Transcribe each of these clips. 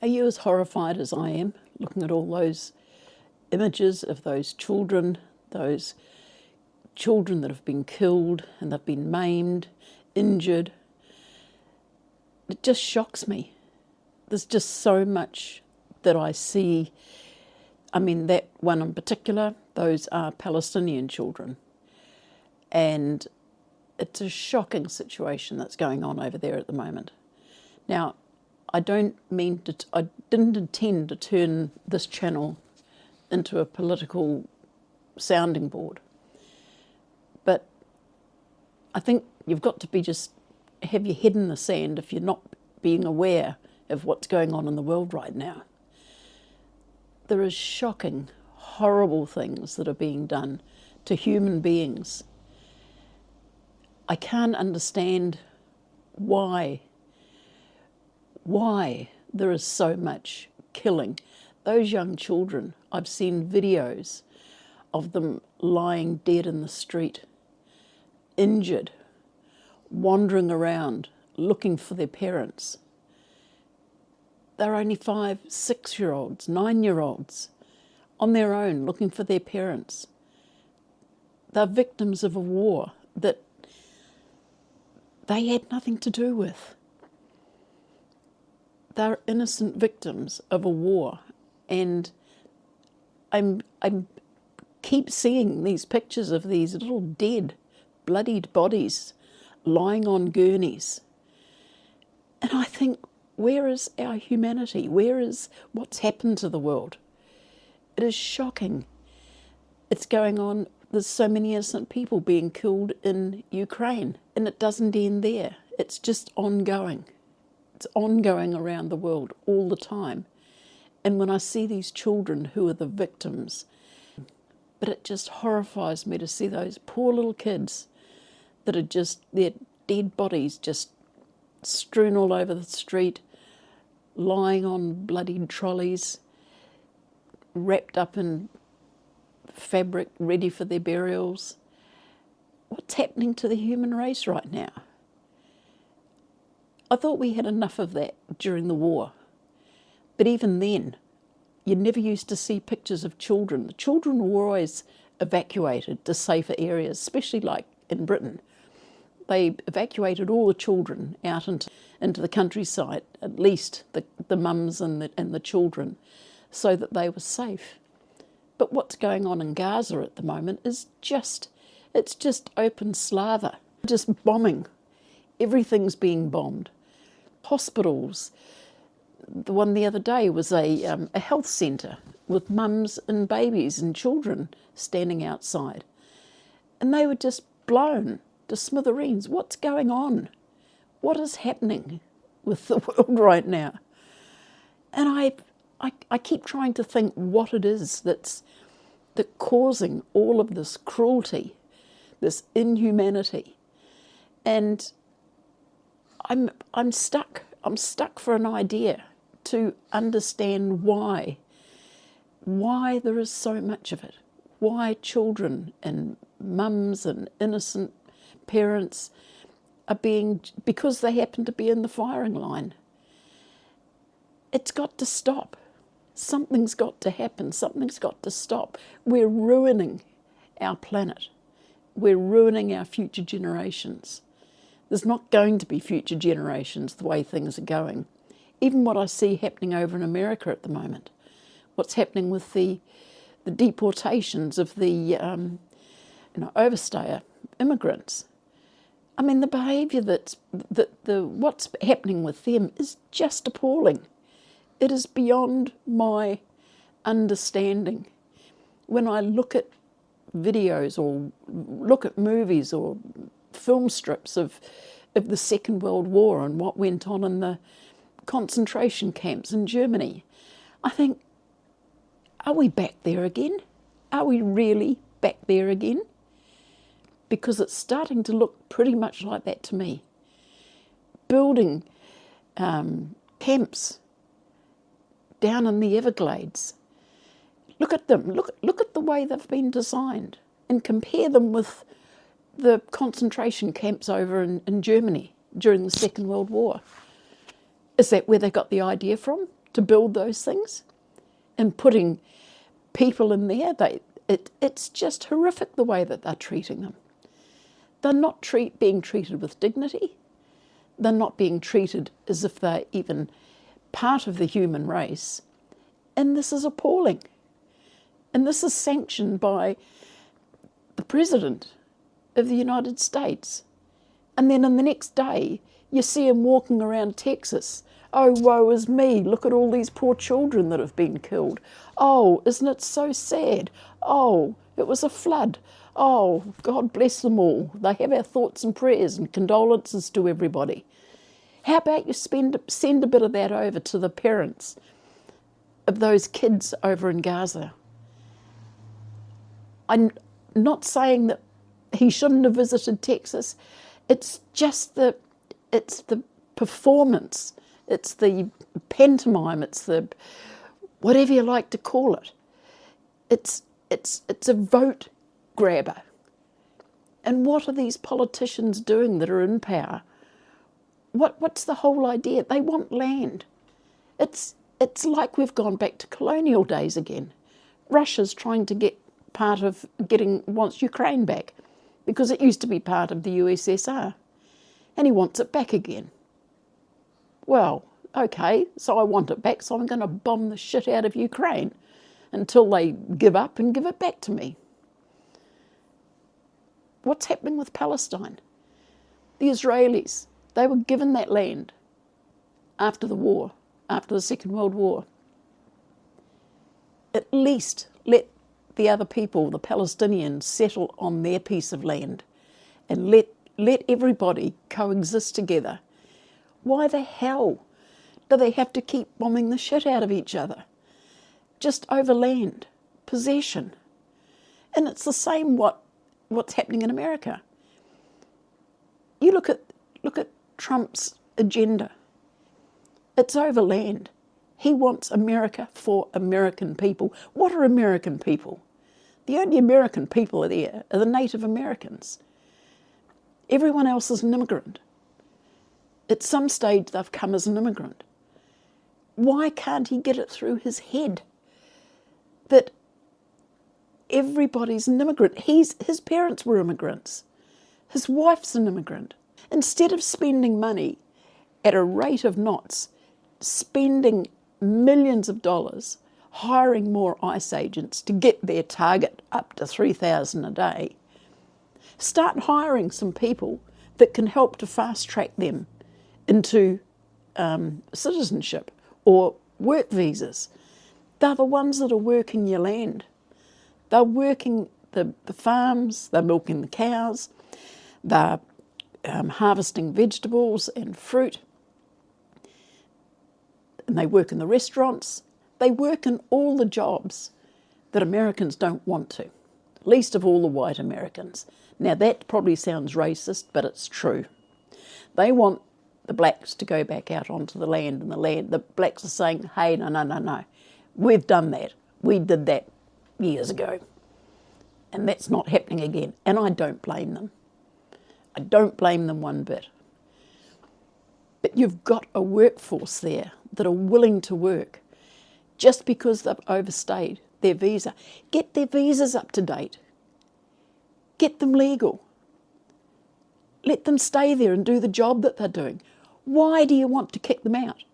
Are you as horrified as I am, looking at all those images of those children that have been killed and they've been maimed, injured? It just shocks me. There's just so much that I see. I mean, that one in particular, those are Palestinian children. And it's a shocking situation that's going on over there at the moment. Now, I didn't intend to turn this channel into a political sounding board. But I think you've got to have your head in the sand if you're not being aware of what's going on in the world right now. There is shocking, horrible things that are being done to human beings. I can't understand why there is so much killing. Those young children, I've seen videos of them lying dead in the street, injured, wandering around, looking for their parents. They're only 5, 6-year-olds, 9-year-olds, on their own, looking for their parents. They're victims of a war that they had nothing to do with. They're innocent victims of a war, and I'm keep seeing these pictures of these little dead, bloodied bodies lying on gurneys, and I think, where is our humanity? Where is what's happened to the world? It is shocking. It's going on. There's so many innocent people being killed in Ukraine, and it doesn't end there. It's just ongoing. It's ongoing around the world all the time. And when I see these children who are the victims, but it just horrifies me to see those poor little kids that are just, their dead bodies just strewn all over the street, lying on bloodied trolleys, wrapped up in fabric, ready for their burials. What's happening to the human race right now? I thought we had enough of that during the war. But even then, you never used to see pictures of children. The children were always evacuated to safer areas, especially like in Britain. They evacuated all the children out into the countryside, at least the mums and the children, so that they were safe. But what's going on in Gaza at the moment is it's just open slava, just bombing. Everything's being bombed. Hospitals. The one the other day was a health centre with mums and babies and children standing outside. And they were just blown to smithereens. What's going on? What is happening with the world right now? And I keep trying to think what it is that's causing all of this cruelty, this inhumanity. And I'm stuck. I'm stuck for an idea to understand why there is so much of it. Why children and mums and innocent parents are because they happen to be in the firing line. It's got to stop. Something's got to happen. Something's got to stop. We're ruining our planet. We're ruining our future generations. There's not going to be future generations the way things are going. Even what I see happening over in America at the moment, what's happening with the deportations of the overstayer immigrants. I mean, the behaviour what's happening with them is just appalling. It is beyond my understanding. When I look at videos or look at movies or film strips of the Second World War and what went on in the concentration camps in Germany, I think, are we back there again? Are we really back there again? Because it's starting to look pretty much like that to me. Building camps down in the Everglades. Look at them. Look at the way they've been designed, and compare them with the concentration camps over in Germany during the Second World War. Is that where they got the idea from? to build those things and putting people in there. It's just horrific the way that they're treating them. They're not being treated with dignity. They're not being treated as if they're even part of the human race. And this is appalling. And this is sanctioned by the President of the United States. And then in the next day, you see him walking around Texas. Oh, woe is me. Look at all these poor children that have been killed. Oh, isn't it so sad? Oh, it was a flood. Oh, God bless them all. They have our thoughts and prayers and condolences to everybody. How about you send a bit of that over to the parents of those kids over in Gaza? I'm not saying that he shouldn't have visited Texas. It's just the performance. It's the pantomime. It's the whatever you like to call it. It's a vote grabber. And what are these politicians doing that are in power? What's the whole idea? They want land. It's like we've gone back to colonial days again. Russia's trying to get wants Ukraine back because it used to be part of the USSR, and he wants it back again. Well, okay, so I want it back, so I'm going to bomb the shit out of Ukraine until they give up and give it back to me. What's happening with Palestine? The Israelis, they were given that land after the war, after the Second World War. At least let the other people, the Palestinians, settle on their piece of land and let everybody coexist together. Why the hell do they have to keep bombing the shit out of each other? Just over land, possession. And it's the same what's happening in America. You look at Trump's agenda. It's over land. He wants America for American people. What are American people? The only American people there are the Native Americans. Everyone else is an immigrant. At some stage they've come as an immigrant. Why can't he get it through his head that everybody's an immigrant? His parents were immigrants. His wife's an immigrant. Instead of spending money at a rate of knots, spending millions of dollars, hiring more ICE agents to get their target up to 3,000 a day, start hiring some people that can help to fast track them into citizenship or work visas. They're the ones that are working your land. They're working the farms, they're milking the cows, they're harvesting vegetables and fruit, and they work in the restaurants. They work in all the jobs that Americans don't want to, least of all the white Americans. Now that probably sounds racist, but it's true. They want the blacks to go back out onto the land, and the blacks are saying, hey, no, we've done that. We did that years ago. And that's not happening again. And I don't blame them. I don't blame them one bit. But you've got a workforce there that are willing to work just because they've overstayed their visa. Get their visas up to date. Get them legal. Let them stay there and do the job that they're doing. Why do you want to kick them out?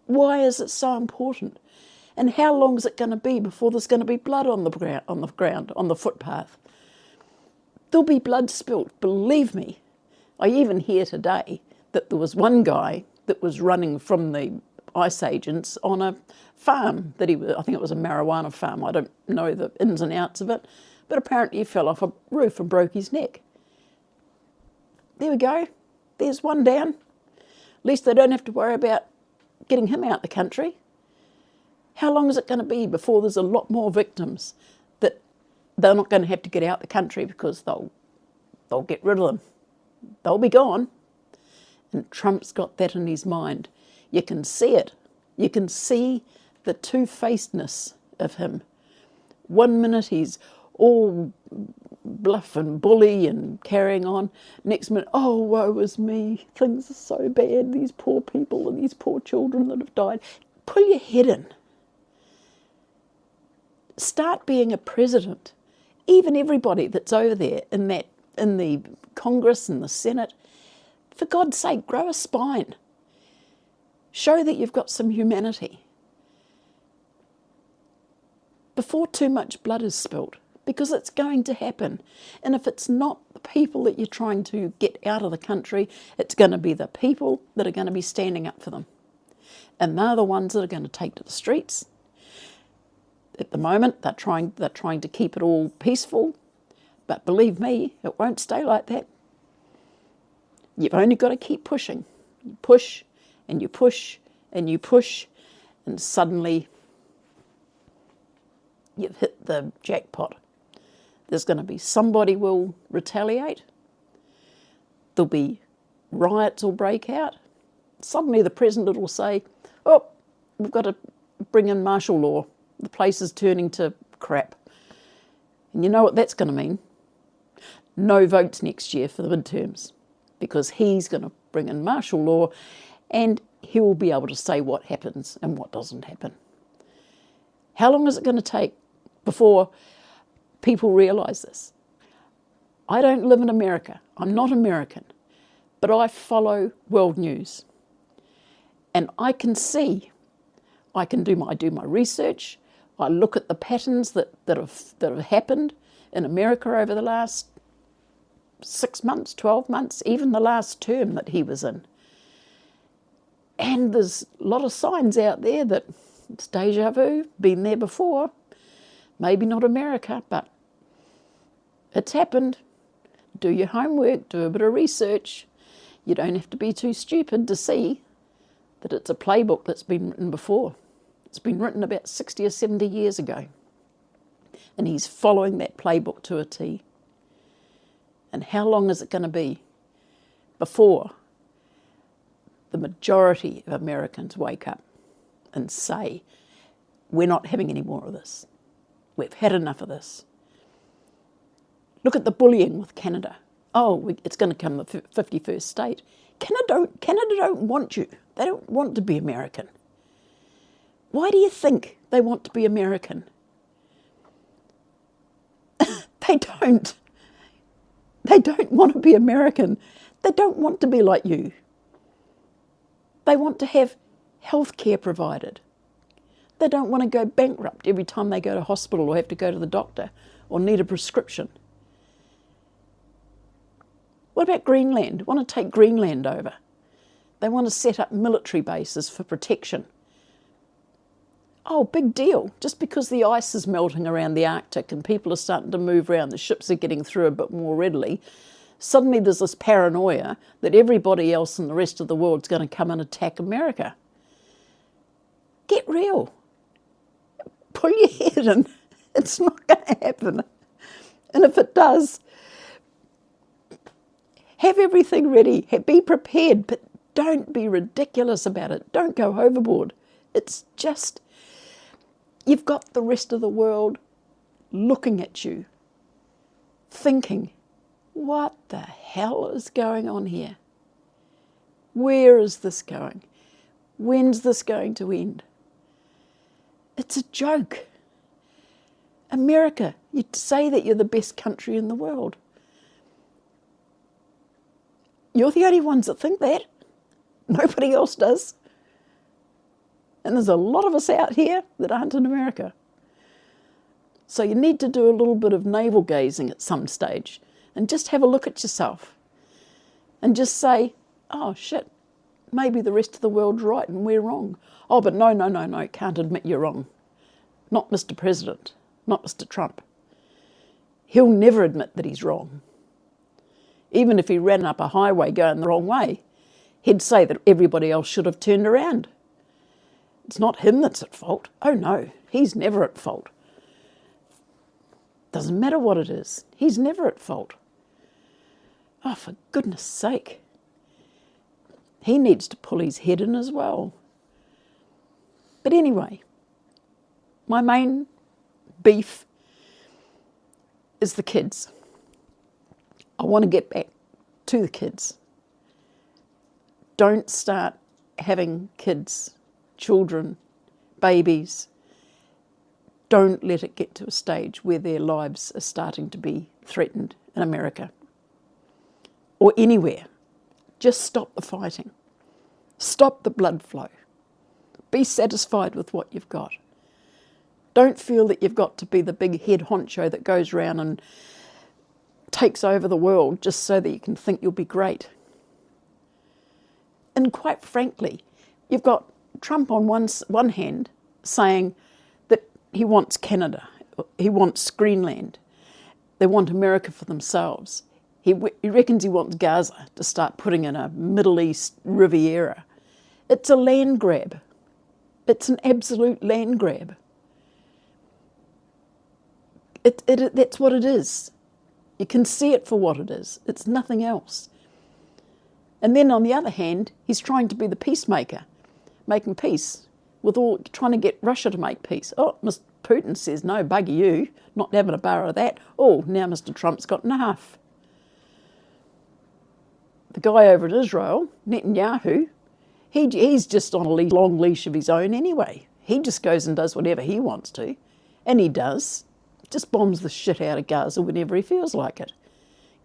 Why is it so important? And how long is it going to be before there's going to be blood on the ground, on the footpath? There'll be blood spilt, believe me. I even hear today that there was one guy that was running from the ICE agents on a farm I think it was a marijuana farm. I don't know the ins and outs of it, but apparently he fell off a roof and broke his neck. There we go. There's one down. At least they don't have to worry about getting him out the country. How long is it going to be before there's a lot more victims that they're not going to have to get out the country because they'll get rid of them? They'll be gone. And Trump's got that in his mind. You can see it. You can see the two-facedness of him. 1 minute he's all bluff and bully and carrying on. Next minute, oh, woe is me. Things are so bad. These poor people and these poor children that have died. Pull your head in. Start being a president. Even everybody that's over there in the Congress and the Senate, for God's sake, grow a spine. Show that you've got some humanity before too much blood is spilt, because it's going to happen. And if it's not the people that you're trying to get out of the country, it's going to be the people that are going to be standing up for them. And they're the ones that are going to take to the streets. At the moment, they're trying to keep it all peaceful, but believe me, it won't stay like that. You've only got to keep pushing. You push, and you push, and you push, and suddenly you've hit the jackpot. There's going to be somebody will retaliate. There'll be riots will break out. Suddenly the president will say, oh, we've got to bring in martial law. The place is turning to crap. And you know what that's going to mean? No votes next year for the midterms, because he's going to bring in martial law and he will be able to say what happens and what doesn't happen. How long is it going to take before people realise this? I don't live in America. I'm not American, but I follow world news. And I can see, I do my research, I look at the patterns that have happened in America over the last 6 months, 12 months, even the last term that he was in. And there's a lot of signs out there that it's deja vu, been there before. Maybe not America, but it's happened. Do your homework, do a bit of research. You don't have to be too stupid to see that it's a playbook that's been written before. It's been written about 60 or 70 years ago. And he's following that playbook to a T. And how long is it going to be before the majority of Americans wake up and say, we're not having any more of this. We've had enough of this. Look at the bullying with Canada. Oh, it's going to come the 51st state. Canada don't want you. They don't want to be American. Why do you think they want to be American? They don't. They don't want to be American. They don't want to be like you. They want to have health care provided. They don't want to go bankrupt every time they go to hospital or have to go to the doctor or need a prescription. What about Greenland? Want to take Greenland over. They want to set up military bases for protection. Oh, big deal. Just because the ice is melting around the Arctic and people are starting to move around, the ships are getting through a bit more readily, suddenly there's this paranoia that everybody else in the rest of the world is going to come and attack America. Get real. Pull your head in. It's not going to happen. And if it does, have everything ready. Be prepared, but don't be ridiculous about it. Don't go overboard. It's just, you've got the rest of the world looking at you, thinking, what the hell is going on here? Where is this going? When's this going to end? It's a joke. America, you say that you're the best country in the world. You're the only ones that think that. Nobody else does. And there's a lot of us out here that aren't in America. So you need to do a little bit of navel gazing at some stage and just have a look at yourself and just say, oh shit, maybe the rest of the world's right and we're wrong. Oh, but no, can't admit you're wrong. Not Mr. President, not Mr. Trump. He'll never admit that he's wrong. Even if he ran up a highway going the wrong way, he'd say that everybody else should have turned around. It's not him that's at fault. Oh no, he's never at fault. Doesn't matter what it is, he's never at fault. Oh, for goodness sake. He needs to pull his head in as well. But anyway, my main beef is the kids. I want to get back to the kids. Don't start having kids, children, babies. Don't let it get to a stage where their lives are starting to be threatened in America or anywhere. Just stop the fighting. Stop the blood flow. Be satisfied with what you've got. Don't feel that you've got to be the big head honcho that goes around and takes over the world just so that you can think you'll be great. And quite frankly, you've got Trump on one hand saying that he wants Canada, he wants Greenland, they want America for themselves. He reckons he wants Gaza to start putting in a Middle East Riviera. It's a land grab. It's an absolute land grab. That's what it is. You can see it for what it is. It's nothing else. And then on the other hand, he's trying to be the peacemaker, making peace trying to get Russia to make peace. Oh, Mr. Putin says, no, bugger you, not having a bar of that. Oh, now Mr. Trump's got enough. The guy over at Israel, Netanyahu, he's just on a long leash of his own anyway. He just goes and does whatever he wants to, and he does. Just bombs the shit out of Gaza whenever he feels like it,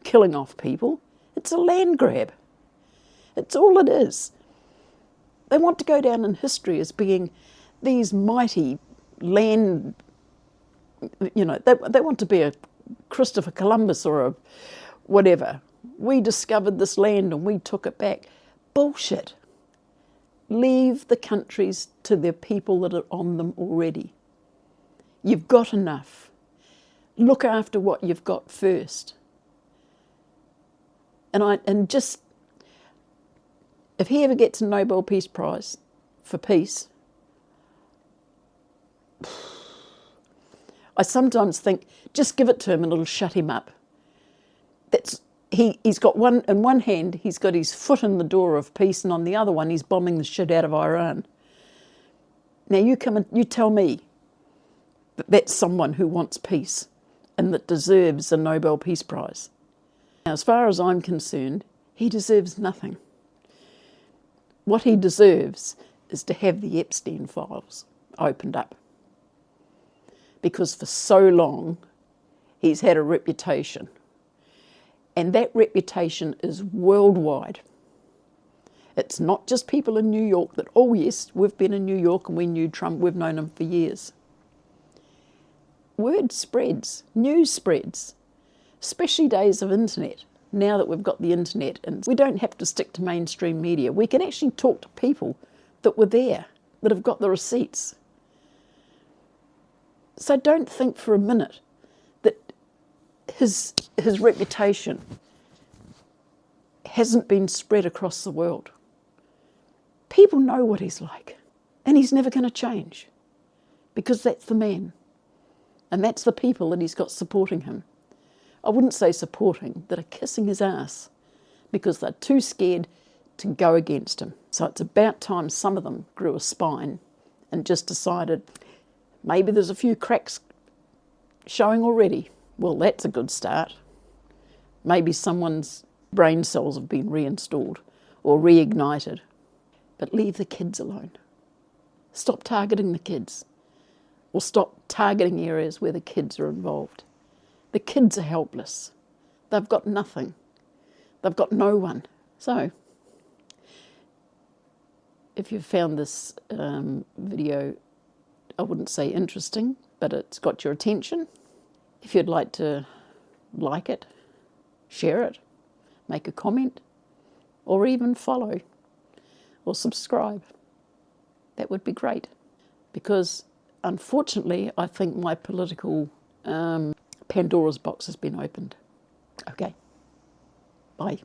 killing off people. It's a land grab. It's all it is. They want to go down in history as being these mighty land, they want to be a Christopher Columbus or a whatever. We discovered this land and we took it back. Bullshit. Leave the countries to the people that are on them already. You've got enough. Look after what you've got first. And just, if he ever gets a Nobel Peace Prize for peace, I sometimes think, just give it to him and it'll shut him up. He's got in one hand, he's got his foot in the door of peace, and on the other one, he's bombing the shit out of Iran. Now you come and you tell me that that's someone who wants peace and that deserves a Nobel Peace Prize. Now, as far as I'm concerned, he deserves nothing. What he deserves is to have the Epstein files opened up. Because for so long, he's had a reputation. And that reputation is worldwide. It's not just people in New York that, oh yes, we've been in New York and we knew Trump, we've known him for years. Word spreads, news spreads, especially days of internet. Now that we've got the internet and we don't have to stick to mainstream media, we can actually talk to people that were there, that have got the receipts. So don't think for a minute that his reputation hasn't been spread across the world. People know what he's like, and he's never going to change, because that's the man, and that's the people that he's got supporting him. I wouldn't say supporting, that are kissing his ass, because they're too scared to go against him. So it's about time some of them grew a spine and just decided, maybe there's a few cracks showing already. Well, that's a good start. Maybe someone's brain cells have been reinstalled or reignited. But leave the kids alone. Stop targeting the kids, or stop targeting areas where the kids are involved. The kids are helpless. They've got nothing. They've got no one. So, if you've found this video, I wouldn't say interesting, but it's got your attention. If you'd like to like it, share it, make a comment, or even follow or subscribe, that would be great. Because unfortunately, I think my political Pandora's box has been opened. Okay, bye.